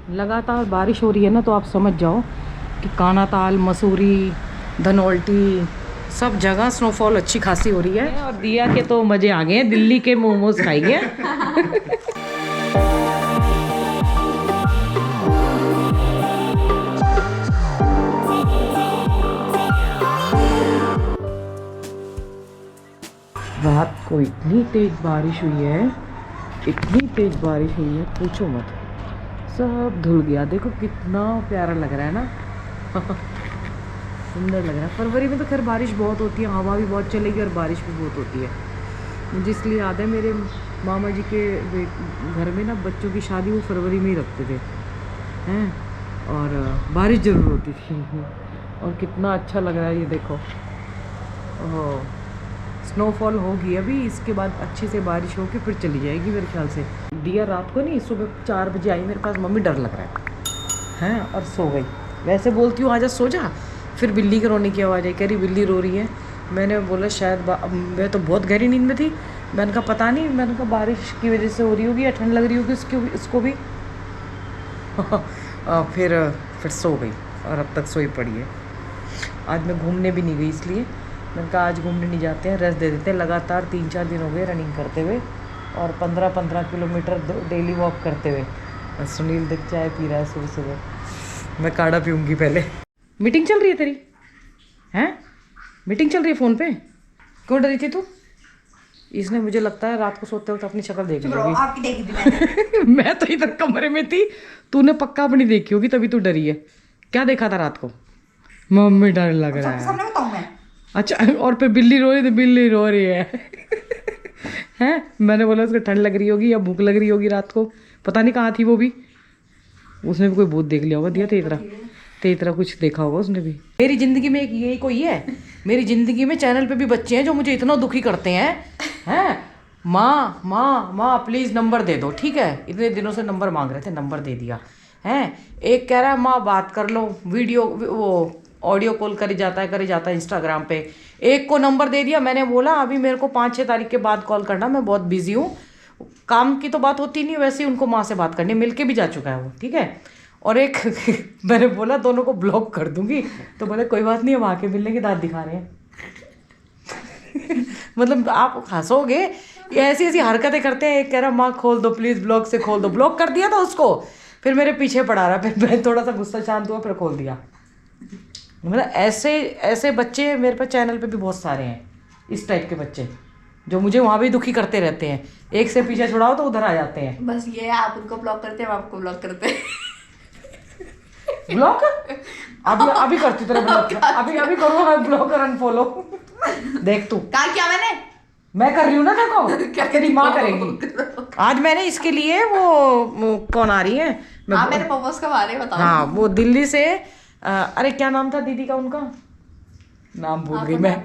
लगातार बारिश हो रही है ना, तो आप समझ जाओ कि कानाताल, मसूरी, धनौल्टी सब जगह स्नोफॉल अच्छी खासी हो रही है। और दिया के तो मजे आ गए हैं, दिल्ली के मोमोज खाएंगे। रात को इतनी तेज बारिश हुई है, इतनी तेज बारिश हुई है पूछो मत, सब धुल गया। देखो कितना प्यारा लग रहा है ना। सुंदर लग रहा है। फरवरी में तो खैर बारिश बहुत होती है, हवा भी बहुत चलेगी और बारिश भी बहुत होती है। मुझे इसलिए याद है मेरे मामा जी के घर में ना बच्चों की शादी वो फरवरी में ही रखते थे हैं, और बारिश ज़रूर होती थी। और कितना अच्छा लग रहा है ये देखो। ओह, स्नोफॉल होगी अभी, इसके बाद अच्छी से बारिश होके फिर चली जाएगी मेरे ख्याल से। दिया रात को नहीं, सुबह 4 बजे आई मेरे पास, मम्मी डर लग रहा है और सो गई। वैसे बोलती हूँ आजा सो जा, फिर बिल्ली के रोने की आवाज़ आई, कह रही बिल्ली रो रही है। मैंने बोला शायद मैं तो बहुत गहरी नींद में थी, मैंने कहा पता नहीं, मैंने कहा बारिश की वजह से हो रही होगी या ठंड लग रही होगी इसको भी। फिर सो गई और अब तक सोई पड़ी है। आज मैं घूमने भी नहीं गई, इसलिए मैंने कहा आज घूमने नहीं जाते हैं, रेस्ट दे देते हैं। लगातार 3-4 दिन हो गए रनिंग करते हुए और 15-15 किलोमीटर डेली वॉक करते हुए। सुनील देख चाय पी रहा है सुबह सुबह, मैं काढ़ा पीऊँगी पहले। मीटिंग चल रही है तेरी हैं? मीटिंग चल रही है फ़ोन पे? क्यों डरी थी तू? इसने मुझे लगता है रात को सोते वक्त अपनी शक्ल देख ली होगी। मैं तो इधर कमरे में थी, तूने पक्का अपनी देखी होगी तभी तू डरी है। क्या देखा था रात को? मम्मी डर लग रहा है। अच्छा, और फिर बिल्ली रो रही थी, बिल्ली रो रही है। हैं? मैंने बोला उसको ठंड लग रही होगी या भूख लग रही होगी रात को, पता नहीं कहाँ थी वो भी। उसने भी कोई भूत देख लिया होगा दिया, तेरी तरह कुछ देखा होगा उसने भी। मेरी ज़िंदगी में एक यही कोई है, मेरी ज़िंदगी में चैनल पे भी बच्चे हैं जो मुझे इतना दुखी करते हैं। माँ माँ माँ प्लीज़ नंबर दे दो, ठीक है, इतने दिनों से नंबर मांग रहे थे, नंबर दे दिया है। एक कह रहा है माँ बात कर लो, वीडियो वो ऑडियो कॉल करी जाता है इंस्टाग्राम पे। एक को नंबर दे दिया, मैंने बोला अभी मेरे को 5-6 तारीख के बाद कॉल करना, मैं बहुत बिजी हूँ, काम की तो बात होती नहीं, वैसे ही उनको माँ से बात करनी, मिल के भी जा चुका है वो, ठीक है। और एक मैंने बोला दोनों को ब्लॉक कर दूंगी, तो बोले कोई बात नहीं, हम आके मिलने के दांत दिखा रहे हैं। मतलब आप हंसोगे, ऐसी ऐसी हरकतें करते हैं। एक कह रहा माँ खोल दो प्लीज़, ब्लॉक से खोल दो, ब्लॉक कर दिया था उसको, फिर मेरे पीछे पड़ा रहा, फिर मैं थोड़ा सा गुस्सा शांत हुआ, फिर खोल दिया। मतलब ऐसे बच्चे मेरे पास चैनल पे भी बहुत सारे हैं, इस टाइप के बच्चे जो मुझे वहाँ भी दुखी करते रहते हैं। एक से पीछे छुड़ाओ तो उधर आ जाते हैं। बस ये आप उनको ब्लॉक करते हैं, हम आपको ब्लॉक करते हैं। ब्लॉक अभी करती तेरा ब्लॉक, अभी करूँ मैं ब्लॉक और अनफॉलो। देख तू कहा क्या मैं कर रही हूँ ना, देखो तेरी माँ करेगी। आज मैंने इसके लिए वो कौन आ रही है, मेरे मोमोज का बारे में बताओ। हाँ, वो दिल्ली से अरे क्या नाम था दीदी का, उनका नाम भूल गई मैं।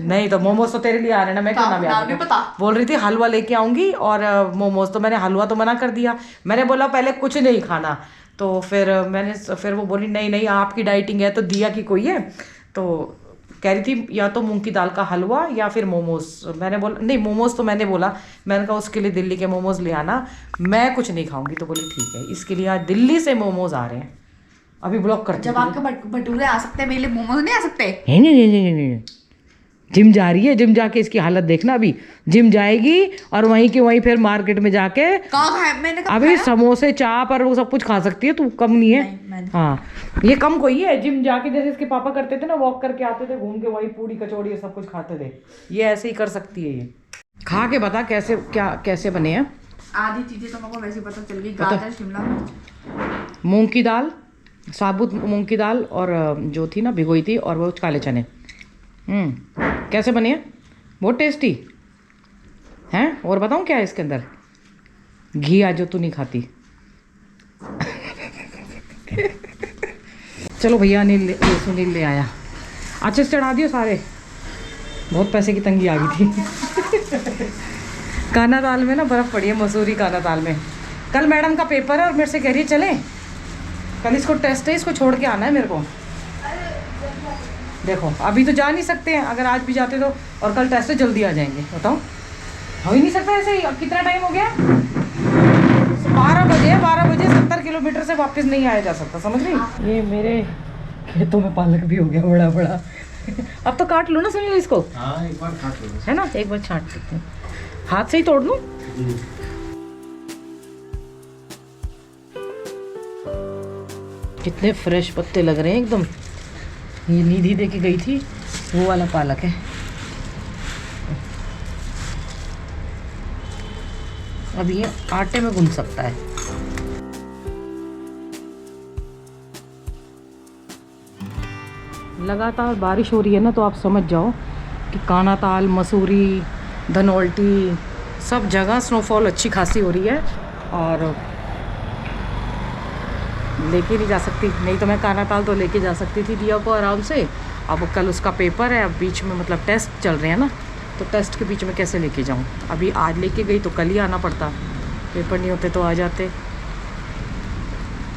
नहीं तो मोमोज तो तेरे लिए आ रहे हैं ना, मैं क्या नाम याद नहीं पता। बोल रही थी हलवा लेके आऊंगी और मोमोज, तो मैंने हलवा तो मना कर दिया। मैंने बोला पहले कुछ नहीं खाना, तो फिर वो बोली नहीं नहीं आपकी डाइटिंग है, तो दिया की कोई है, तो कह रही थी या तो मूंग की दाल का हलवा या फिर मोमोज। मैंने बोला नहीं मोमोज, तो मैंने बोला, मैंने कहा उसके लिए दिल्ली के मोमोज ले आना, मैं कुछ नहीं खाऊंगी। तो बोली ठीक है, इसके लिए आज दिल्ली से मोमोज आ रहे हैं, अभी ब्लॉक करते। जब आपके भटूरे आ सकते हैं, मेरे लिए मोमोज नहीं आ सकते? नहीं, जिम जा रही है, जिम जाके इसकी हालत देखना। अभी जिम जाएगी और वहीं के वहीं फिर मार्केट में जाके मैंने अभी समोसे चाप और वो सब कुछ खा सकती है, तू कम नहीं है। नहीं, हाँ ये कम कोई है, जिम जाके जैसे इसके पापा करते थे ना, वॉक करके आते थे, घूम के वही पूड़ी कचौड़ी ये सब कुछ खाते थे, ये ऐसे ही कर सकती है। ये खा के बता कैसे बने हैं। आधी चीजें तो मेरे को वैसे पता चल गई, गाजर, शिमला मिर्च, मूंग की दाल, साबुत मूंग की दाल और जो थी ना भिगोई थी, और वो काले चने। कैसे बने हैं? बहुत टेस्टी हैं। और बताऊं क्या है इसके अंदर? घी आज जो तू नहीं खाती। चलो भैया सुनील ले आया, अच्छे से चढ़ा दियो सारे, बहुत पैसे की तंगी आ गई थी। कानाताल में ना बर्फ़ पड़ी है, मसूरी कानाताल में। कल मैडम का पेपर है और मेरे से कह रही है चलें, कल इसको टेस्ट है, इसको छोड़ के आना है मेरे को। देखो अभी तो जा नहीं सकते हैं, अगर आज भी जाते तो, और कल टेस्ट है, जल्दी आ जाएंगे। बताओ हो ही नहीं सकता ऐसे ही। अब कितना टाइम हो गया? 12 बजे 70 किलोमीटर से वापस नहीं आया जा सकता, समझ रही। ये मेरे खेतों में पालक भी हो गया बड़ा बड़ा। अब तो काट लो ना सुनील इसको। हाँ, एक बार काट लो है ना, एक बार छांट लेते हैं, हाथ से ही तोड़ लूं। कितने फ्रेश पत्ते लग रहे हैं एकदम। ये निधि दे के गई थी, वो वाला पालक है। अब ये आटे में गूंथ सकता है। लगातार बारिश हो रही है ना, तो आप समझ जाओ कि कानाताल, मसूरी, धनौल्टी सब जगह स्नोफॉल अच्छी खासी हो रही है। और लेके नहीं जा सकती, नहीं तो मैं कानाताल तो लेके जा सकती थी दिया को आराम से। अब कल उसका पेपर है, अब बीच में मतलब टेस्ट चल रहे हैं ना, तो टेस्ट के बीच में कैसे लेके जाऊँ। अभी आज लेके गई तो कल ही आना पड़ता, पेपर नहीं होते तो आ जाते।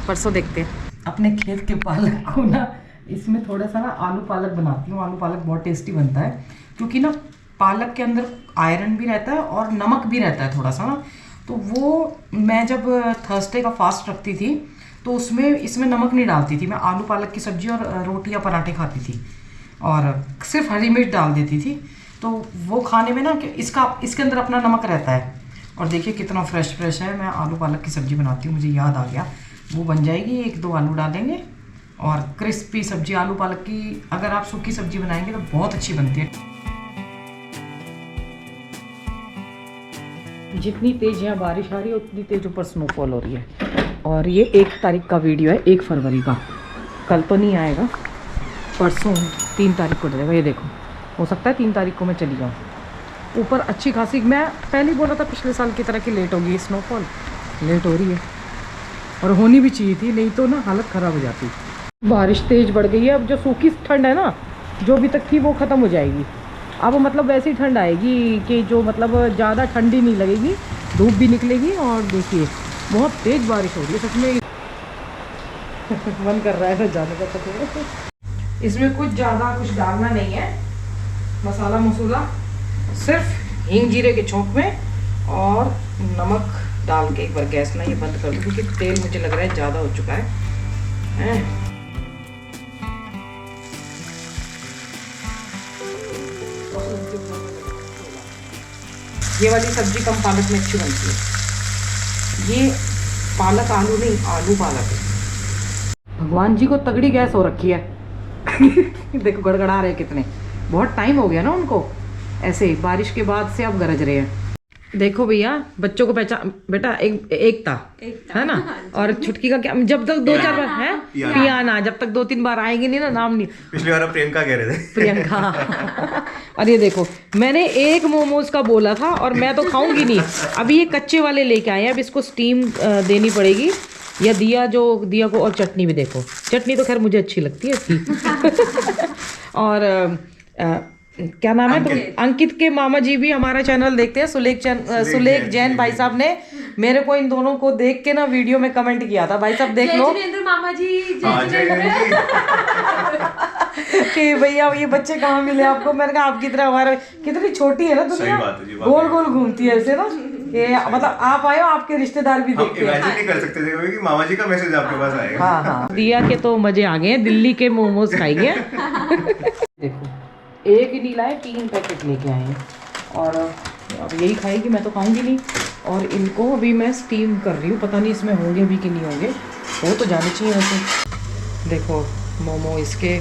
परसों देखते हैं। अपने खेत के पालक को ना, इसमें थोड़ा सा ना आलू पालक बनाती हूँ। आलू पालक बहुत टेस्टी बनता है, क्योंकि ना पालक के अंदर आयरन भी रहता है और नमक भी रहता है थोड़ा सा ना। तो वो मैं जब थर्सडे का फास्ट रखती थी तो उसमें इसमें नमक नहीं डालती थी। मैं आलू पालक की सब्जी और रोटी या पराठे खाती थी और सिर्फ हरी मिर्च डाल देती थी। तो वो खाने में ना कि इसके अंदर अपना नमक रहता है। और देखिए कितना फ्रेश फ्रेश है। मैं आलू पालक की सब्जी बनाती हूँ, मुझे याद आ गया। वो बन जाएगी, 1-2 आलू डालेंगे और क्रिस्पी सब्जी आलू पालक की। अगर आप सूखी सब्जी बनाएंगे तो बहुत अच्छी बनती है। जितनी तेज यहाँ बारिश आ रही है उतनी तेज ऊपर स्नोफॉल हो रही है। और ये 1 तारीख का वीडियो है, 1 फरवरी का। कल तो नहीं आएगा, परसों 3 तारीख को डलेगा। ये देखो, हो सकता है 3 तारीख को मैं चली जाऊँ। ऊपर अच्छी खासी, मैं पहले ही बोला था पिछले साल की तरह कि लेट होगी स्नोफॉल, लेट हो रही है और होनी भी चाहिए थी, नहीं तो ना हालत ख़राब हो जाती। बारिश तेज़ बढ़ गई है। अब जो सूखी ठंड है ना, जो अभी तक थी वो ख़त्म हो जाएगी। अब मतलब वैसी ठंड आएगी कि जो मतलब ज़्यादा ठंडी नहीं लगेगी, धूप भी निकलेगी। और देखिए बहुत तेज़ बारिश हो रही है सच में। मन कर रहा है ना जाने का। तो इसमें कुछ ज़्यादा कुछ डालना नहीं है, मसाला मसूला सिर्फ हींग जीरे के छोंक में और नमक डाल के एक बार गैस ना ये बंद कर दूँ, क्योंकि तेल मुझे लग रहा है ज़्यादा हो चुका है। ये वाली सब्जी कम पालक में अच्छी बनती है। ये पालक आलू नहीं, आलू पालक है। भगवान जी को तगड़ी गैस हो रखी है। देखो गड़गड़ा रहे कितने, बहुत टाइम हो गया ना उनको ऐसे बारिश के बाद से अब गरज रहे हैं। देखो भैया, बच्चों को पहचान बेटा, एक था है ना, और छुटकी का क्या, जब तक 2-4 बार है पियाना, जब तक 2-3 बार आएंगे नहीं ना, नाम नहीं। पिछली बार प्रियंका कह रहे थे। प्रियंका। और ये देखो, मैंने एक मोमोज का बोला था और मैं तो खाऊंगी नहीं। अभी ये कच्चे वाले लेके आए हैं, अब इसको स्टीम देनी पड़ेगी। या दिया को, और चटनी भी देखो, चटनी तो खैर मुझे अच्छी लगती है इसकी। और क्या नाम है, अंकित के मामा जी भी हमारा चैनल देखते हैं, सुलेख जैन भाई साहब ने मेरे को इन दोनों को देख के ना वीडियो में कमेंट किया था, भाई साहब देख लो मामा जी कि भैया ये बच्चे कहाँ मिले आपको। मैंने कहा आपकी तरह हमारे, कितनी छोटी है ना दुनिया, गोल गोल घूमती है ऐसे ना, कि मतलब आप आए हो, आपके रिश्तेदार भी देखते हैं। इमेजिन नहीं कर सकते थे कि मामा जी का मैसेज आपके पास आएगा। हाँ हाँ, दिया के तो मजे आ गए, दिल्ली के मोमोज खाएंगे। देखो, एक ही नहीं लाए, 3 पैकेट लेके आए हैं और अब यही खाएगी, मैं तो खाऊंगी नहीं। और इनको अभी मैं स्टीम कर रही हूँ, पता नहीं इसमें होंगे भी कि नहीं होंगे, वो तो जाने चाहिए वैसे। देखो मोमो इसके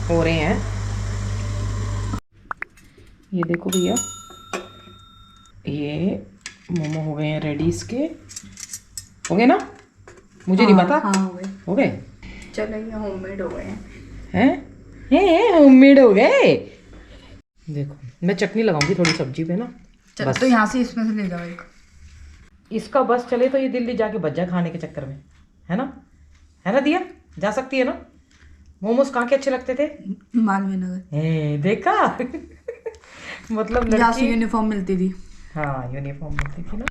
हो रहे हैं, ये देखो भैया, ये मोमो हो गए हैं रेडी। इसके हो गए ना, मुझे नहीं पता। हाँ, हो गए, चलो ये होममेड हो गए हैं। होममेड हो गए। देखो मैं चटनी लगाऊंगी थोड़ी सब्जी पे ना, बस तो यहाँ से इसमें से ले जाओ एक। इसका बस चले तो ये दिल्ली जाके बच जाए खाने के चक्कर में, है ना दिया, जा सकती है ना। मोमोज कहाँ के अच्छे लगते थे, मालवीय नगर। देखा। मतलब जहाँ से लड़की, यूनिफॉर्म मिलती थी। हाँ यूनिफॉर्म मिलती थी ना।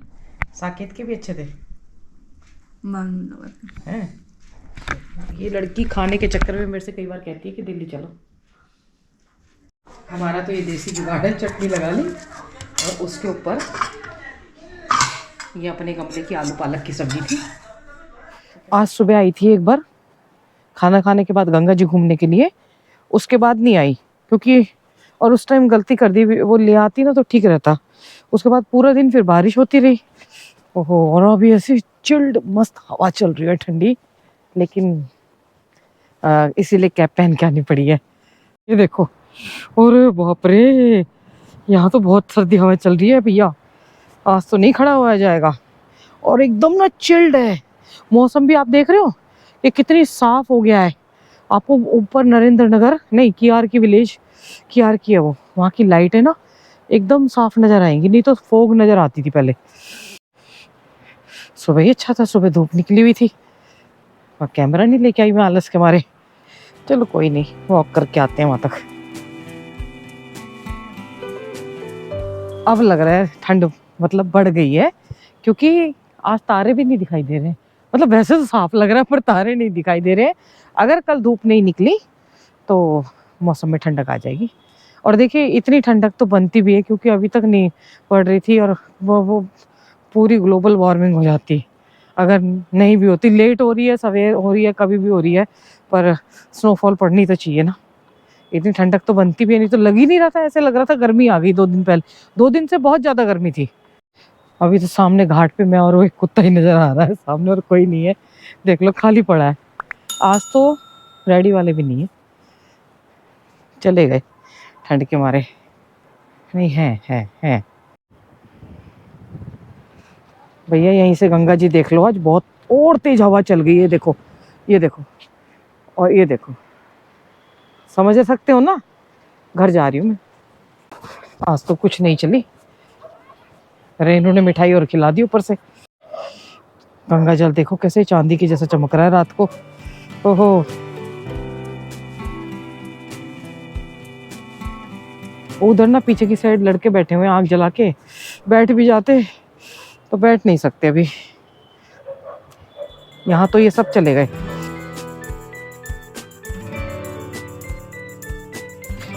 साकेत के भी अच्छे थे, मालवीय नगर हैं। ये लड़की खाने के चक्कर में मेरे से कई बार कहती है कि दिल्ली चलो। हमारा तो ये देसी जुगाड़ है, चटनी लगा ली और उसके ऊपर ये अपने गमले की आलू पालक की सब्जी थी। आज सुबह आई थी एक बार खाना खाने के बाद गंगा जी घूमने के लिए, उसके बाद नहीं आई क्योंकि और उस टाइम गलती कर दी, वो ले आती ना तो ठीक रहता। उसके बाद पूरा दिन फिर बारिश होती रही। ओहो, और अभी ऐसी चिल्ड मस्त हवा चल रही है ठंडी, लेकिन इसीलिए कैप पहन के आनी पड़ी है। ये देखो, अरे बाप रे, यहाँ तो बहुत सर्दी हवा चल रही है भैया। आज तो नहीं खड़ा हुआ जाएगा। और एकदम ना चिल्ड है मौसम भी। आप देख रहे हो ये कितनी साफ हो गया है। आपको ऊपर नरेंद्र नगर नहीं, कियार की विलेज, कियार की है वो, वहाँ की लाइट है ना एकदम साफ नजर आएंगी, नहीं तो फोग नजर आती थी पहले। सुबह ही अच्छा था, सुबह धूप निकली हुई थी और कैमरा नहीं लेके आई मैं आलस के मारे। चलो कोई नहीं, वॉक करके आते हैं वहां तक। अब लग रहा है ठंड मतलब बढ़ गई है, क्योंकि आज तारे भी नहीं दिखाई दे रहे। मतलब वैसे तो साफ लग रहा है पर तारे नहीं दिखाई दे रहे। अगर कल धूप नहीं निकली तो मौसम में ठंडक आ जाएगी। और देखिए इतनी ठंडक तो बनती भी है क्योंकि अभी तक नहीं पड़ रही थी, और वो पूरी ग्लोबल वार्मिंग हो जाती अगर नहीं भी होती। लेट हो रही है, सवेर हो रही है, कभी भी हो रही है, पर स्नोफॉल पड़नी तो चाहिए ना। इतनी ठंडक तो बनती भी है, नहीं तो लग ही नहीं रहा था, ऐसे लग रहा था गर्मी आ गई 2 दिन पहले। 2 दिन से बहुत ज़्यादा गर्मी थी। अभी तो सामने घाट पे मैं और वो एक कुत्ता ही नज़र आ रहा है सामने, और कोई नहीं है। देख लो खाली पड़ा है। आज तो रेडी वाले भी नहीं है, चले गए ठंड के मारे। नहीं है भैया, यहीं से गंगा जी देख लो। आज बहुत और तेज हवा चल गई है। देखो, ये देखो और ये देखो, समझ सकते हो ना। घर जा रही हूँ मैं। आज तो कुछ नहीं चली, रेनू ने मिठाई और खिला दी ऊपर से। गंगा जल देखो कैसे चांदी की जैसा चमक रहा है रात को। ओहो, उधर ना पीछे की साइड लड़के बैठे हुए हैं आग जला के। बैठ भी जाते तो बैठ नहीं सकते अभी। यहाँ तो ये सब चले गए।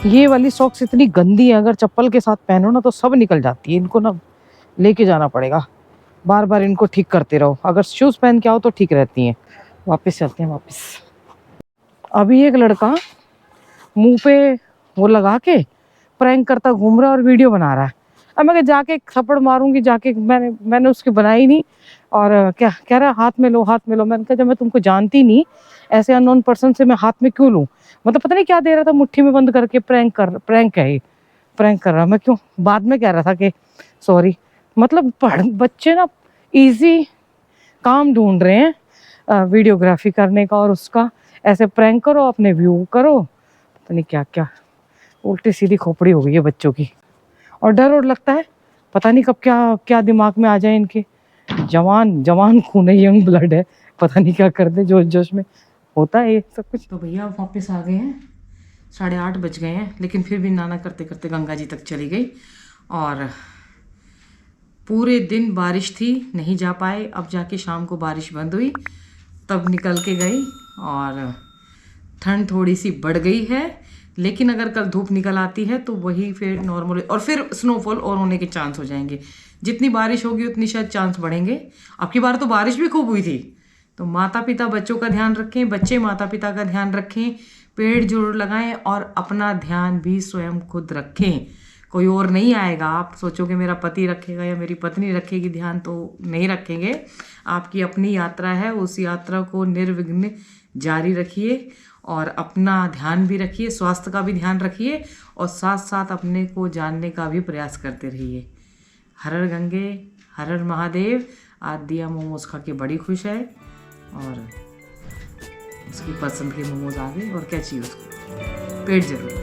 ये वाली सॉक्स इतनी गंदी है, अगर चप्पल के साथ पहनो ना तो सब निकल जाती है। इनको ना लेके जाना पड़ेगा, बार बार इनको ठीक करते रहो। अगर शूज पहन के आओ तो ठीक रहती हैं। वापस चलते हैं वापस। अभी एक लड़का मुंह पे वो लगा के प्रैंक करता घूम रहा है और वीडियो बना रहा है। अब मैं जाके थप्पड़ मारूंगी जाके, मैंने उसकी बनाई नहीं। और क्या कह रहा है, हाथ में लो हाथ में लो। मैंने कहा जब मैं तुमको जानती नहीं, ऐसे अननोन पर्सन से मैं हाथ में क्यों लूं। मतलब पता नहीं क्या दे रहा था, मुट्ठी में बंद करके प्रैंक है ये, प्रैंक कर रहा। मैं क्यों बाद में कह रहा था कि सॉरी। मतलब बच्चे ना इजी काम ढूंढ रहे हैं वीडियोग्राफी करने का, और उसका ऐसे प्रैंक करो, अपने व्यू करो, पता नहीं क्या क्या। उल्टी सीधी खोपड़ी हो गई है बच्चों की। और डर और लगता है, पता नहीं कब क्या क्या दिमाग में आ जाए इनके। जवान खून है, यंग ब्लड है, पता नहीं क्या कर दे जोश जोश में। होता है ये सब कुछ। तो भैया वापस आ गए हैं, 8:30 बज गए हैं, लेकिन फिर भी नाना करते करते गंगा जी तक चली गई। और पूरे दिन बारिश थी, नहीं जा पाए। अब जाके शाम को बारिश बंद हुई, तब निकल के गई। और ठंड थोड़ी सी बढ़ गई है, लेकिन अगर कल धूप निकल आती है तो वही फिर नॉर्मल, और फिर स्नोफॉल और होने के चांस हो जाएंगे। जितनी बारिश होगी उतनी शायद चांस बढ़ेंगे। अब की बार तो बारिश भी खूब हुई थी। तो माता पिता बच्चों का ध्यान रखें, बच्चे माता पिता का ध्यान रखें, पेड़ जरूर लगाएं, और अपना ध्यान भी स्वयं खुद रखें। कोई और नहीं आएगा। आप सोचोगे मेरा पति रखेगा या मेरी पत्नी रखेगी ध्यान, तो नहीं रखेंगे। आपकी अपनी यात्रा है, उस यात्रा को निर्विघ्न जारी रखिए और अपना ध्यान भी रखिए, स्वास्थ्य का भी ध्यान रखिए, और साथ साथ अपने को जानने का भी प्रयास करते रहिए। हर हर गंगे, हर हर महादेव। आज दिया मोमोज खा के बड़ी खुश है, और उसकी पसंद के मोमोज आ गए, और क्या चाहिए उसको, पेट जरूर।